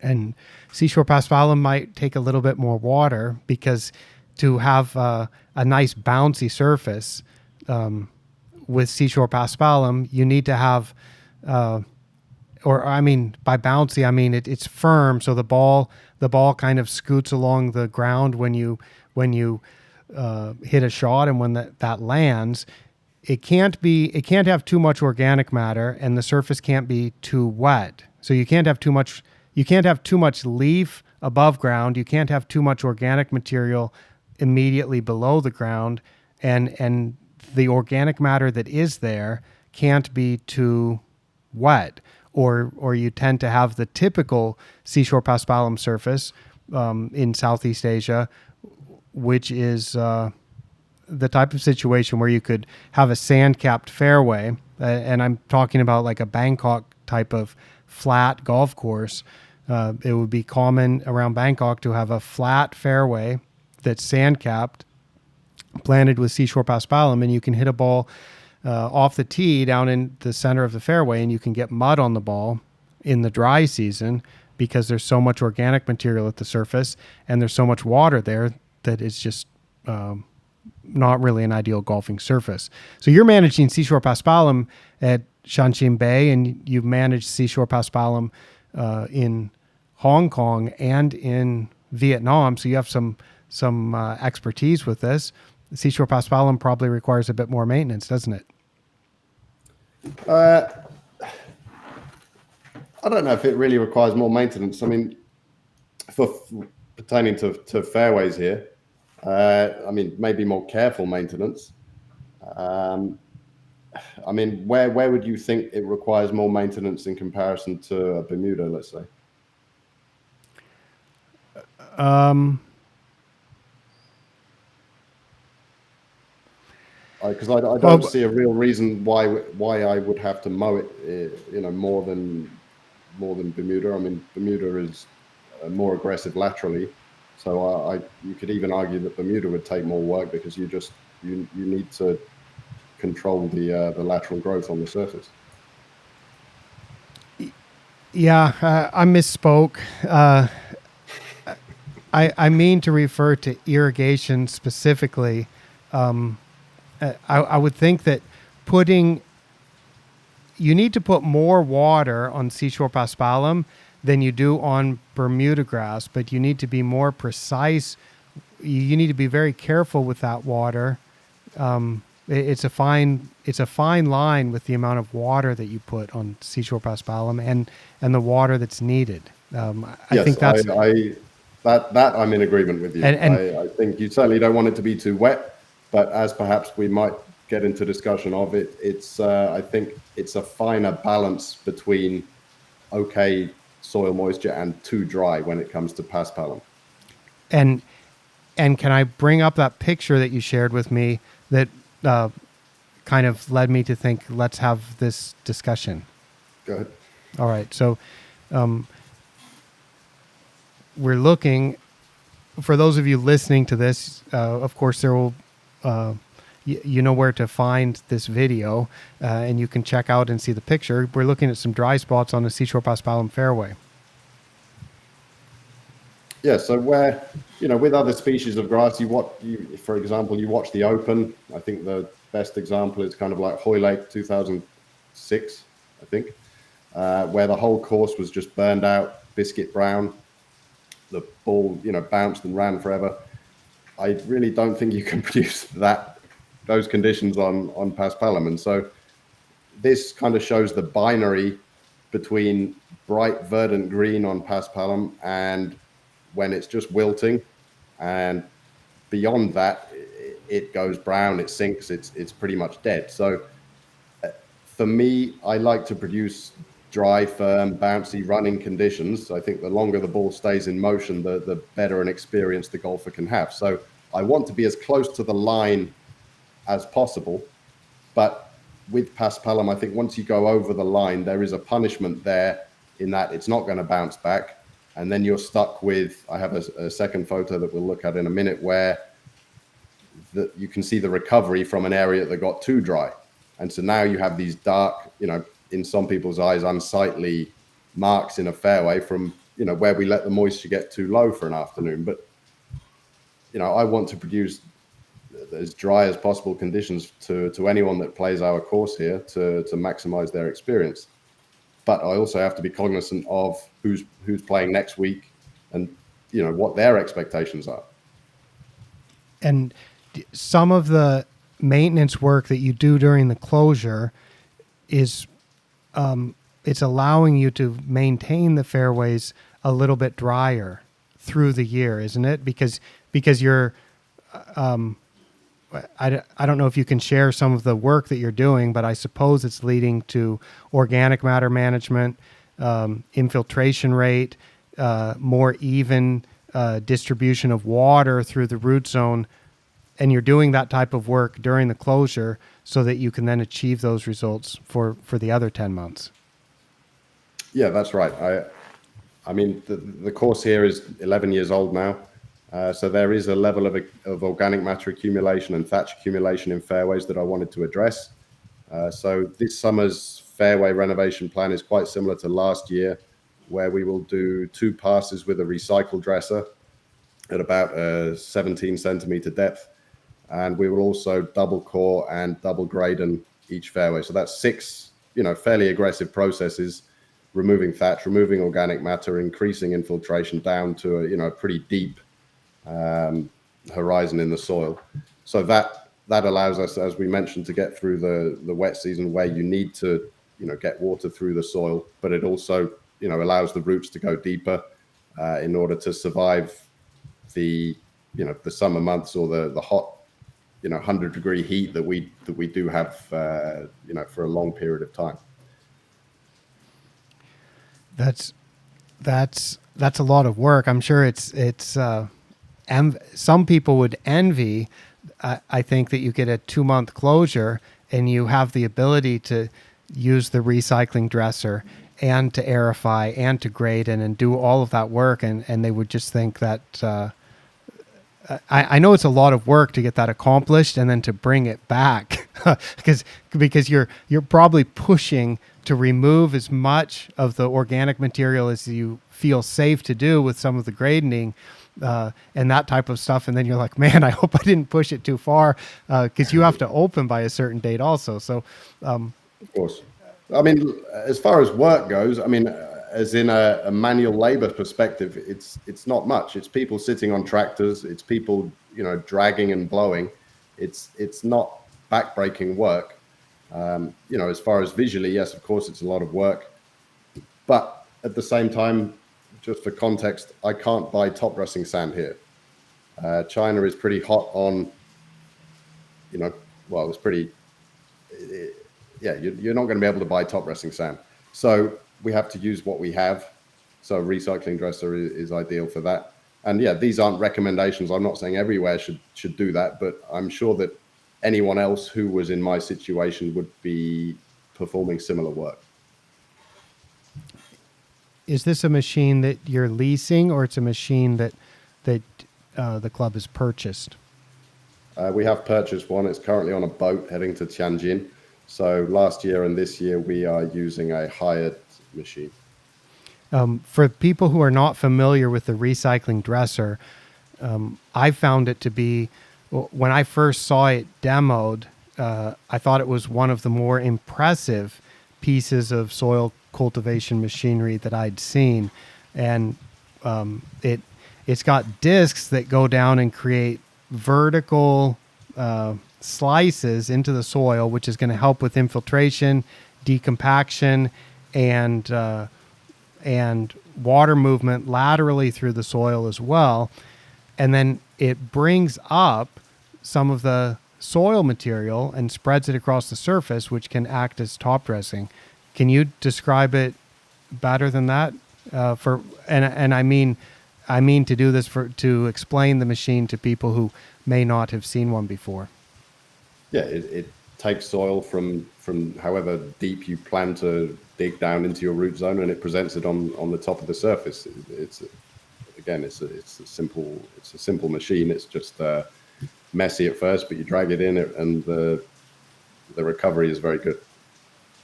And seashore paspalum might take a little bit more water, because to have a nice bouncy surface with seashore paspalum, you need to have, by bouncy, I mean it's firm, so the ball kind of scoots along the ground when you hit a shot, and when that lands, it can't have too much organic matter, and the surface can't be too wet. So you can't have too much leaf above ground. You can't have too much organic material immediately below the ground, and the organic matter that is there can't be too wet, or you tend to have the typical seashore paspalum surface in Southeast Asia, which is the type of situation where you could have a sand-capped fairway, and I'm talking about like a Bangkok type of flat golf course. It would be common around Bangkok to have a flat fairway that's sand-capped, planted with seashore paspalum, and you can hit a ball off the tee down in the center of the fairway, and you can get mud on the ball in the dry season because there's so much organic material at the surface and there's so much water there that it's just not really an ideal golfing surface. So you're managing seashore paspalum at Shanqin Bay, and you've managed seashore paspalum in Hong Kong and in Vietnam, so you have some expertise with this. Seashore paspalum probably requires a bit more maintenance, doesn't it? I don't know if it really requires more maintenance. I mean, for pertaining to fairways here, maybe more careful maintenance. Where would you think it requires more maintenance in comparison to a Bermuda, let's say? Because I don't see a real reason why I would have to mow it, more than Bermuda. I mean, Bermuda is more aggressive laterally, so you could even argue that Bermuda would take more work because you need to control the lateral growth on the surface. Yeah, I misspoke. I mean to refer to irrigation specifically. I would think that you need to put more water on seashore paspalum than you do on Bermuda grass, but you need to be more precise. You need to be very careful with that water. It's a fine line with the amount of water that you put on seashore paspalum and the water that's needed. I Yes, think that's that I'm in agreement with you. and I think you certainly don't want it to be too wet, but as perhaps we might get into discussion of it, it's I think it's a finer balance between okay soil moisture and too dry when it comes to paspalum. and and can I bring up that picture that you shared with me that uh, kind of led me to think let's have this discussion. Go ahead. All right, so we're looking for those of you listening to this. Of course, there will. You know where to find this video, and you can check out and see the picture. We're looking at some dry spots on the Seashore Paspalum Fairway. Yeah, so where, with other species of grass, for example, you watch the Open. I think the best example is kind of like Hoy Lake 2006, I think, where the whole course was just burned out, biscuit brown. The ball, bounced and ran forever. I really don't think you can produce those conditions on paspalum. And so this kind of shows the binary between bright verdant green on paspalum and when it's just wilting, and beyond that it goes brown, it sinks, it's pretty much dead. So for me, I like to produce dry, firm, bouncy running conditions. I think the longer the ball stays in motion, the better an experience the golfer can have. So I want to be as close to the line as possible, but with paspalum, I think once you go over the line, there is a punishment there in that it's not going to bounce back. And then you're stuck with, I have a second photo that we'll look at in a minute, where you can see the recovery from an area that got too dry. And so now you have these dark, in some people's eyes, unsightly marks in a fairway from, where we let the moisture get too low for an afternoon. But, I want to produce as dry as possible conditions to anyone that plays our course here to maximize their experience. But I also have to be cognizant of who's playing next week and, what their expectations are. And some of the maintenance work that you do during the closure is it's allowing you to maintain the fairways a little bit drier through the year, isn't it? Because you're I don't know if you can share some of the work that you're doing, but I suppose it's leading to organic matter management, infiltration rate, more even distribution of water through the root zone. And you're doing that type of work during the closure so that you can then achieve those results for the other 10 months. Yeah, that's right. I mean, the course here is 11 years old now. So there is a level of organic matter accumulation and thatch accumulation in fairways that I wanted to address. So this summer's fairway renovation plan is quite similar to last year, where we will do 2 passes with a recycle dresser at about a 17 centimeter depth. And we will also double core and double graden each fairway. So that's 6, fairly aggressive processes, removing thatch, removing organic matter, increasing infiltration down to a pretty deep horizon in the soil. So that allows us, as we mentioned, to get through the wet season where you need to, get water through the soil, but it also, allows the roots to go deeper in order to survive the summer months or the hot, 100-degree heat that we do have, for a long period of time. That's a lot of work. I'm sure it's some people would envy. I think that you get a 2-month closure and you have the ability to use the recycling dresser and to aerify and to grade and do all of that work, and they would just think that I know it's a lot of work to get that accomplished and then to bring it back because you're probably pushing to remove as much of the organic material as you feel safe to do with some of the grading and that type of stuff. And then you're like, man, I hope I didn't push it too far because you have to open by a certain date also. So, of course. I mean, as far as work goes, I mean, as in a manual labor perspective, it's not much. It's people sitting on tractors. It's people, dragging and blowing. It's not backbreaking work. As far as visually, yes, of course, it's a lot of work. But at the same time, just for context, I can't buy top dressing sand here. China is pretty hot on, well, it's pretty, yeah, you're not going to be able to buy top dressing sand. So we have to use what we have. So recycling dresser is ideal for that. And yeah, these aren't recommendations. I'm not saying everywhere should do that, but I'm sure that anyone else who was in my situation would be performing similar work. Is this a machine that you're leasing, or it's a machine that the club has purchased? We have purchased one. It's currently on a boat heading to Tianjin. So last year and this year, we are using a hired machine. For people who are not familiar with the recycling dresser, I found it to be, when I first saw it demoed, I thought it was one of the more impressive pieces of soil cultivation machinery that I'd seen. And it's got discs that go down and create vertical slices into the soil, which is going to help with infiltration, decompaction, and water movement laterally through the soil as well. And then it brings up some of the soil material and spreads it across the surface, which can act as top dressing. Can you describe it better than that? I mean to do this to explain the machine to people who may not have seen one before. Yeah, it takes soil from however deep you plan to dig down into your root zone, and it presents it on the top of the surface. It's a simple machine. It's just messy at first, but you drag it in, and the recovery is very good.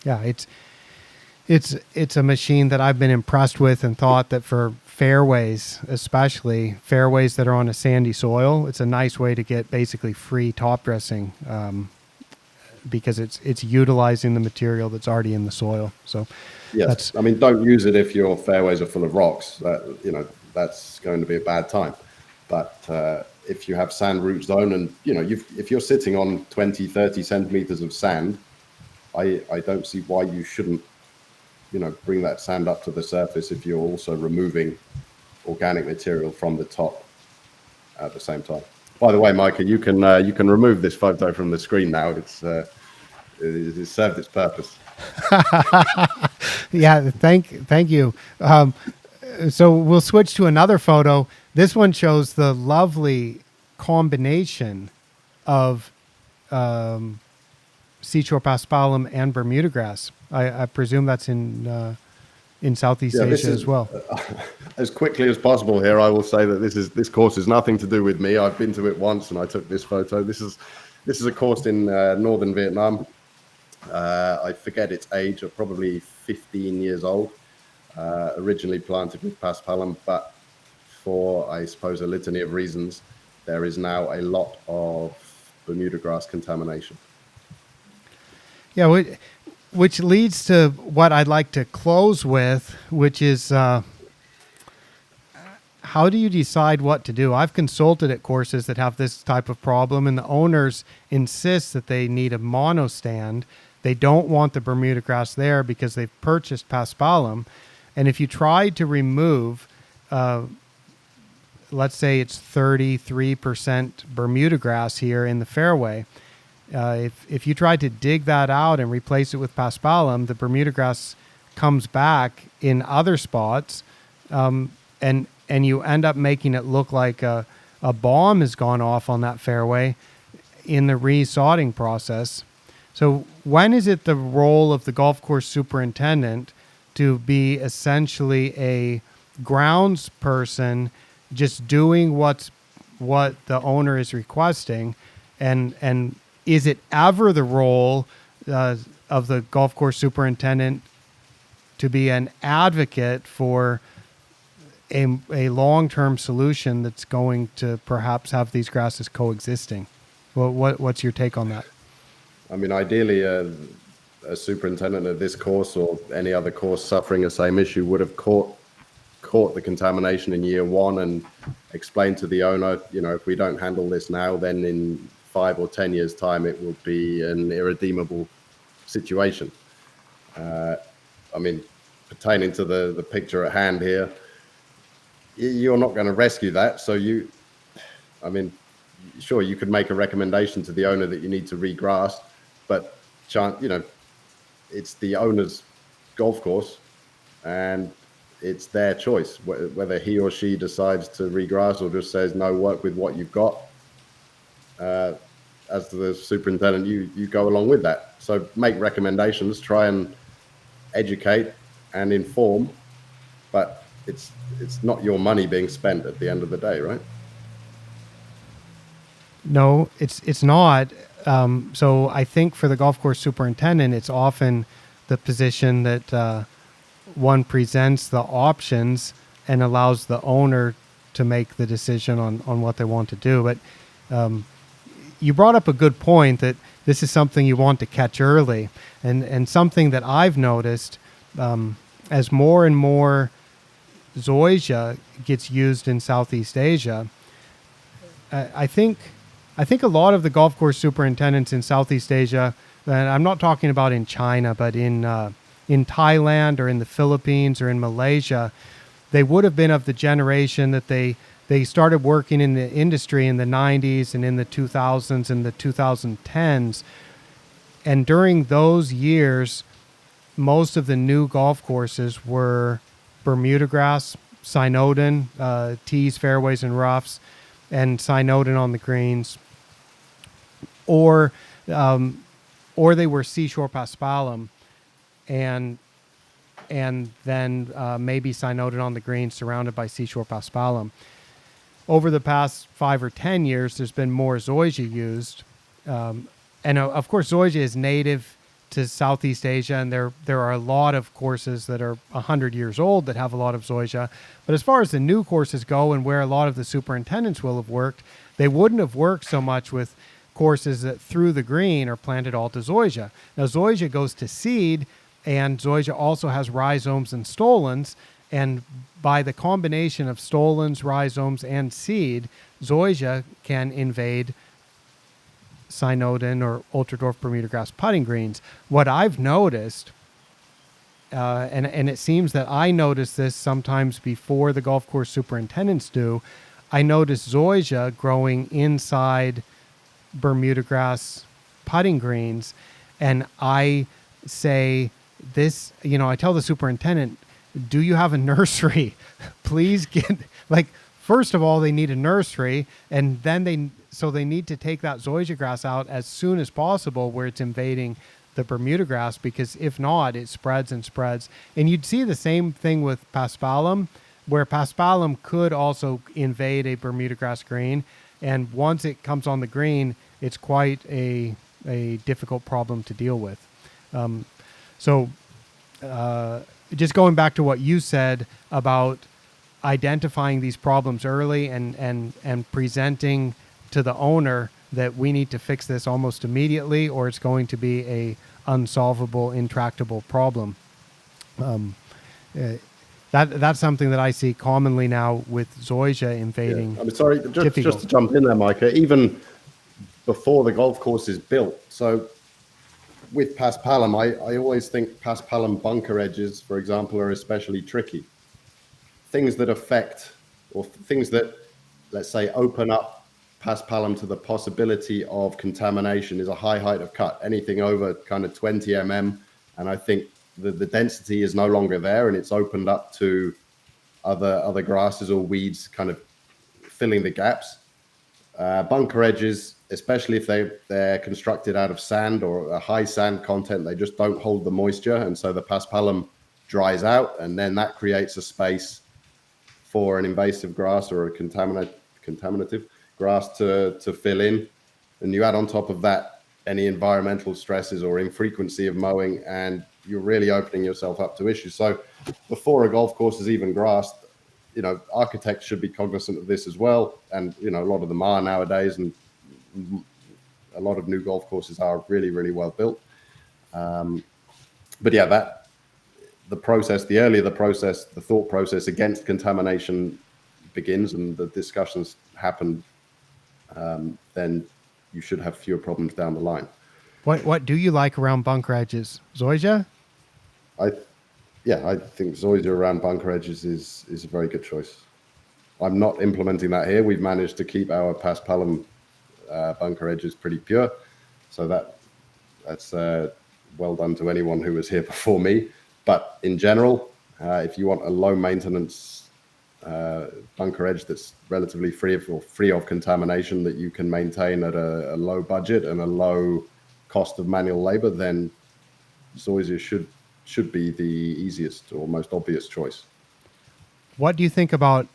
Yeah, it's a machine that I've been impressed with, and thought that for fairways, especially fairways that are on a sandy soil, it's a nice way to get basically free top dressing, because it's utilizing the material that's already in the soil. So yes, I mean, don't use it if your fairways are full of rocks. That's going to be a bad time. But if you have sand root zone, and if you're sitting on 20, 30 centimeters of sand, I don't see why you shouldn't bring that sand up to the surface if you're also removing organic material from the top at the same time. By the way, Micah, you can remove this photo from the screen now. It served its purpose. Yeah, thank you. So we'll switch to another photo. This one shows the lovely combination of seashore paspalum and Bermuda grass. I presume that's in Southeast Asia as well. As quickly as possible here, I will say that this course is nothing to do with me. I've been to it once, and I took this photo. This is a course in northern Vietnam. I forget its age, probably 15 years old. Originally planted with paspalum, but for, I suppose, a litany of reasons, there is now a lot of Bermuda grass contamination. Yeah, which leads to what I'd like to close with, which is how do you decide what to do? I've consulted at courses that have this type of problem, and the owners insist that they need a monostand. They don't want the Bermuda grass there because they've purchased paspalum. And if you try to remove, let's say it's 33% Bermuda grass here in the fairway, if you try to dig that out and replace it with paspalum, the Bermuda grass comes back in other spots, and you end up making it look like a bomb has gone off on that fairway in the resodding process. So when is it the role of the golf course superintendent to be essentially a grounds person, just doing what the owner is requesting, and is it ever the role of the golf course superintendent to be an advocate for a long-term solution that's going to perhaps have these grasses coexisting? Well, what's your take on that? I mean, ideally, a superintendent of this course or any other course suffering the same issue would have caught the contamination in year one and explained to the owner, if we don't handle this now, then in 5 or 10 years' time, it will be an irredeemable situation. I mean, pertaining to the picture at hand here, you're not going to rescue that. So sure, you could make a recommendation to the owner that you need to regrass, but it's the owner's golf course, and it's their choice whether he or she decides to regrass or just says no, work with what you've got. As the superintendent, you go along with that. So make recommendations, try and educate and inform, but it's not your money being spent at the end of the day, right? No, it's not. So I think for the golf course superintendent, it's often the position that one presents the options and allows the owner to make the decision on what they want to do. But you brought up a good point that this is something you want to catch early, and something that I've noticed as more and more zoysia gets used in Southeast Asia. I think a lot of the golf course superintendents in Southeast Asia, and I'm not talking about in China, but in Thailand or in the Philippines or in Malaysia, they would have been of the generation that they started working in the industry in the 90s and in the 2000s and the 2010s. And during those years, most of the new golf courses were Bermuda grass, Synodon, tees, fairways, and roughs, and Synodon on the greens, or they were seashore paspalum, and then maybe Synodon on the greens surrounded by seashore paspalum. Over the past 5 or 10 years, there's been more zoysia used, and of course zoysia is native to Southeast Asia, and there are a lot of courses that are 100 years old that have a lot of zoysia. But as far as the new courses go, and where a lot of the superintendents will have worked, they wouldn't have worked so much with courses that through the green are planted all to zoysia. Now zoysia goes to seed, and zoysia also has rhizomes and stolons, and by the combination of stolons, rhizomes, and seed, zoysia can invade Synodon or ultra-dwarf Bermuda grass putting greens. What I've noticed, and it seems that I notice this sometimes before the golf course superintendents do, I notice zoysia growing inside Bermuda grass putting greens, and I say this, I tell the superintendent, do you have a nursery? Please get, first of all, they need a nursery, and then they need to take that zoysia grass out as soon as possible where it's invading the Bermuda grass, because if not, it spreads and spreads. And you'd see the same thing with paspalum, where paspalum could also invade a Bermuda grass green. And once it comes on the green, it's quite a difficult problem to deal with. Just going back to what you said about identifying these problems early and presenting to the owner that we need to fix this almost immediately, or it's going to be a unsolvable, intractable problem. That's something that I see commonly now with zoysia invading. Yeah. I'm sorry, just to jump in there, Micah, even before the golf course is built. So with paspalum, I always think paspalum bunker edges, for example, are especially tricky. Things that affect, or things that, let's say, open up paspalum to the possibility of contamination is a high height of cut, anything over kind of 20 mm. And I think the density is no longer there, and it's opened up to other grasses or weeds kind of filling the gaps. Bunker edges, especially if they're constructed out of sand or a high sand content, they just don't hold the moisture. And so the paspalum dries out, and then that creates a space for an invasive grass or a contaminative grass to fill in. And you add on top of that any environmental stresses or infrequency of mowing, and you're really opening yourself up to issues. So before a golf course is even grassed, architects should be cognizant of this as well. And, a lot of them are nowadays, and a lot of new golf courses are really, really well built. But yeah, the earlier the process, the thought process against contamination begins and the discussions happen, then you should have fewer problems down the line. What do you like around bunker edges? Zoysia? I think Zoysia around bunker edges is a very good choice. I'm not implementing that here. We've managed to keep our paspalum bunker edges pretty pure, so that's well done to anyone who was here before me. But in general, if you want a low maintenance bunker edge that's relatively free of contamination that you can maintain at a low budget and a low cost of manual labor, then Zoysia should be the easiest or most obvious choice. What do you think about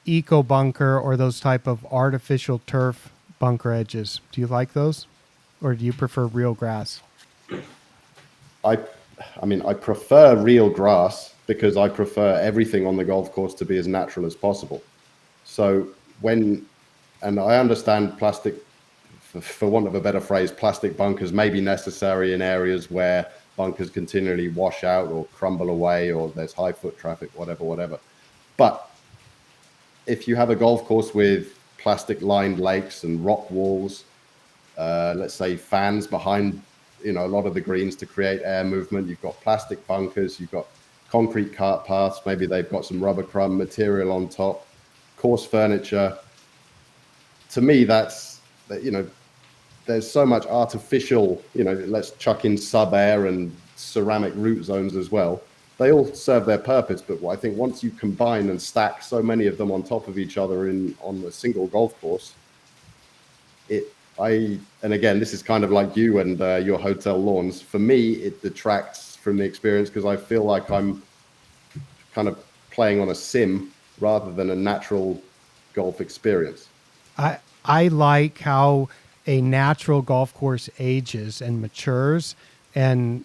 eco bunker or those type of artificial turf bunker edges? Do you like those, or do you prefer real grass? I mean, I prefer real grass because I prefer everything on the golf course to be as natural as possible. So and I understand plastic, for want of a better phrase, plastic bunkers may be necessary in areas where bunkers continually wash out or crumble away or there's high foot traffic, whatever. But if you have a golf course with plastic lined lakes and rock walls, let's say fans behind, a lot of the greens to create air movement, you've got plastic bunkers, you've got concrete cart paths, maybe they've got some rubber crumb material on top, course furniture. To me, there's so much artificial, let's chuck in sub air and ceramic root zones as well. They all serve their purpose, but I think once you combine and stack so many of them on top of each other on a single golf course, and again, this is kind of like you and your hotel lawns. For me, it detracts from the experience because I feel like I'm kind of playing on a sim rather than a natural golf experience. I like how a natural golf course ages and matures, and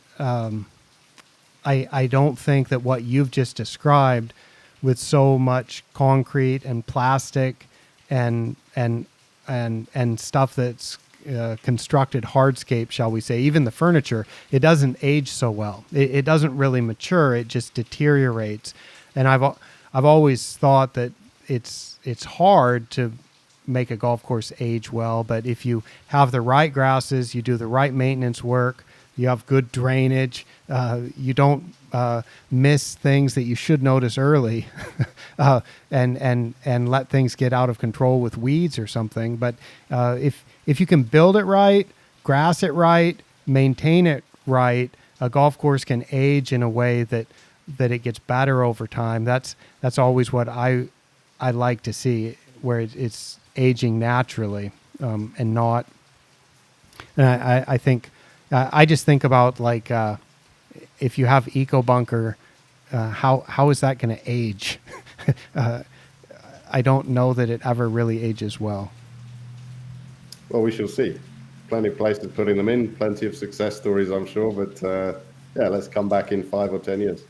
I don't think that what you've just described, with so much concrete and plastic and stuff that's constructed hardscape, shall we say, even the furniture, it doesn't age so well. It doesn't really mature. It just deteriorates. And I've always thought that it's hard to make a golf course age well, but if you have the right grasses, you do the right maintenance work, you have good drainage, you don't miss things that you should notice early, and let things get out of control with weeds or something. But if you can build it right, grass it right, maintain it right, a golf course can age in a way that it gets better over time. That's always what I like to see, where it's aging naturally, and not. And I think I just think about like if you have eco bunker, how is that going to age? I don't know that it ever really ages well. Well, we shall see. Plenty of places putting them in, plenty of success stories, I'm sure. But let's come back in 5 or 10 years.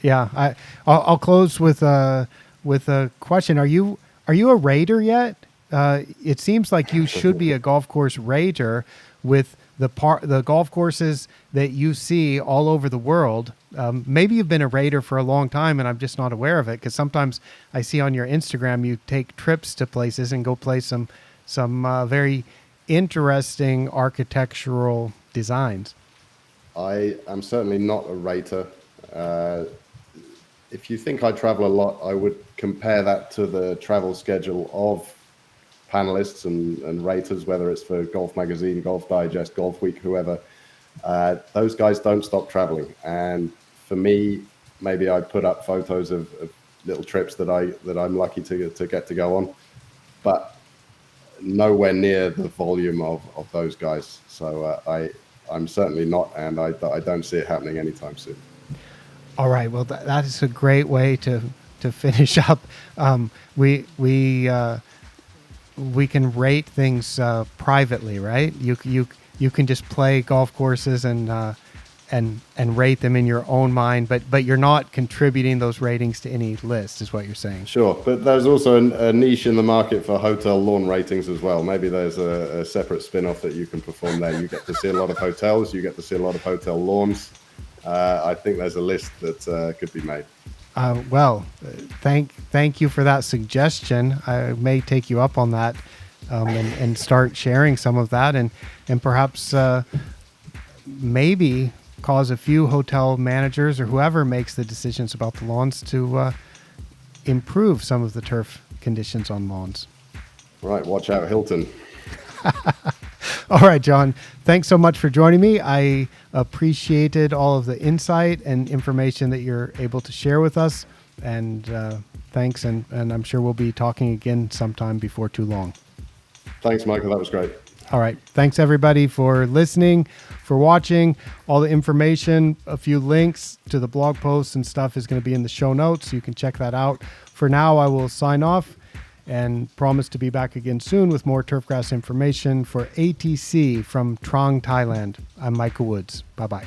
Yeah, I'll close with a question. Are you a raider yet? It seems like you should be a golf course raider with the golf courses that you see all over the world. Maybe you've been a raider for a long time and I'm just not aware of it, because sometimes I see on your Instagram you take trips to places and go play some very interesting architectural designs. I am certainly not a rater. If you think I travel a lot, I would compare that to the travel schedule of panelists and raters, whether it's for Golf Magazine, Golf Digest, Golf Week, whoever. Those guys don't stop traveling. And for me, maybe I put up photos of little trips that I'm lucky to get to go on, but nowhere near the volume of those guys. So I'm certainly not, and I don't see it happening anytime soon. All right. Well, that is a great way to finish up. We can rate things privately, right? You can just play golf courses and rate them in your own mind, but you're not contributing those ratings to any list, is what you're saying. Sure, but there's also a niche in the market for hotel lawn ratings as well. Maybe there's a separate spin-off that you can perform there. You get to see a lot of hotels, you get to see a lot of hotel lawns. I think there's a list that could be made. Thank you for that suggestion. I may take you up on that, and start sharing some of that, and perhaps maybe cause a few hotel managers or whoever makes the decisions about the lawns to improve some of the turf conditions on lawns. Right, watch out, Hilton. All right, John, thanks so much for joining me. I appreciated all of the insight and information that you're able to share with us. And thanks. And I'm sure we'll be talking again sometime before too long. Thanks, Michael. That was great. All right. Thanks, everybody, for listening, for watching. All the information, a few links to the blog posts and stuff is going to be in the show notes. So you can check that out. For now, I will sign off and promise to be back again soon with more turfgrass information for ATC from Trang, Thailand. I'm Michael Woods. Bye-bye.